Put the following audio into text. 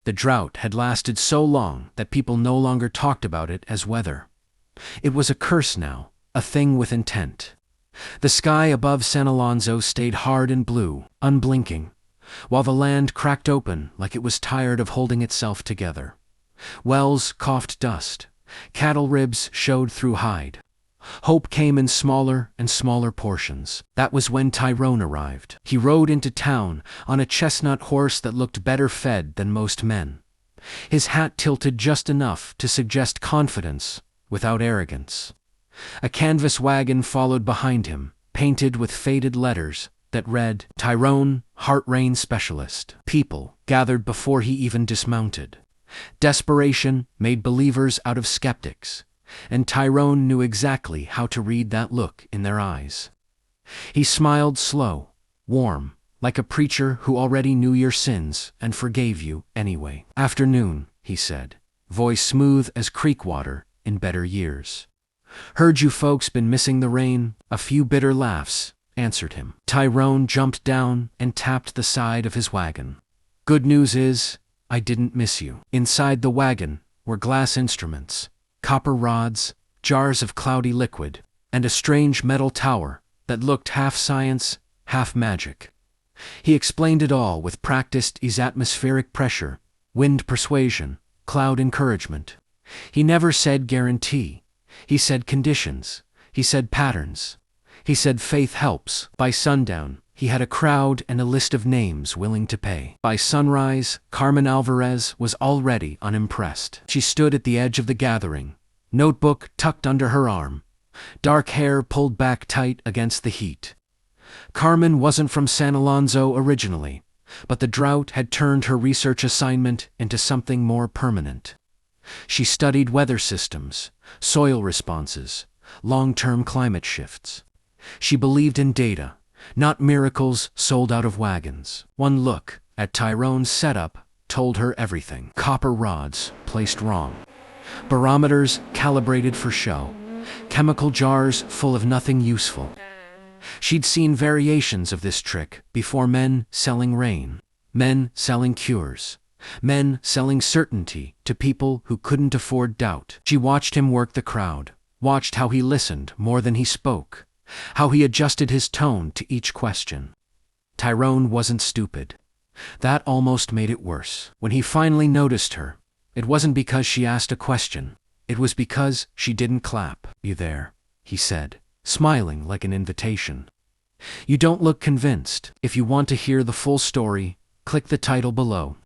The drought had lasted so long that people no longer talked about it as weather. It was a curse now, a thing with intent. The sky above San Alonso stayed hard and blue, unblinking, while the land cracked open like it was tired of holding itself together. Wells coughed dust. Cattle ribs showed through hide. Hope came in smaller and smaller portions. That was when Tyrone arrived. He rode into town on a chestnut horse that looked better fed than most men. His hat tilted just enough to suggest confidence without arrogance. A canvas wagon followed behind him, painted with faded letters that read, "Tyrone, Heart Rain Specialist." People gathered before he even dismounted. Desperation made believers out of skeptics, and Tyrone knew exactly how to read that look in their eyes. He smiled slow, warm, like a preacher who already knew your sins and forgave you anyway. "Afternoon," he said, voice smooth as creek water in better years. "Heard you folks been missing the rain?" A few bitter laughs answered him. Tyrone jumped down and tapped the side of his wagon. "Good news is, I didn't miss you." Inside the wagon were glass instruments, copper rods, jars of cloudy liquid, and a strange metal tower that looked half science, half magic. He explained it all with practiced atmospheric pressure, wind persuasion, cloud encouragement. He never said guarantee. He said conditions. He said patterns. He said faith helps. By sundown, he had a crowd and a list of names willing to pay. By sunrise, Carmen Alvarez was already unimpressed. She stood at the edge of the gathering, notebook tucked under her arm, dark hair pulled back tight against the heat. Carmen wasn't from San Alonso originally, but the drought had turned her research assignment into something more permanent. She studied weather systems, soil responses, long-term climate shifts. She believed in data, not miracles sold out of wagons. One look at Tyrone's setup told her everything. Copper rods placed wrong. Barometers calibrated for show. Chemical jars full of nothing useful. She'd seen variations of this trick before: men selling rain, men selling cures, men selling certainty to people who couldn't afford doubt. She watched him work the crowd, watched how he listened more than he spoke, how he adjusted his tone to each question. Tyrone wasn't stupid. That almost made it worse. When he finally noticed her, it wasn't because she asked a question. It was because she didn't clap. "You there?" he said, smiling like an invitation. "You don't look convinced. If you want to hear the full story, click the title below."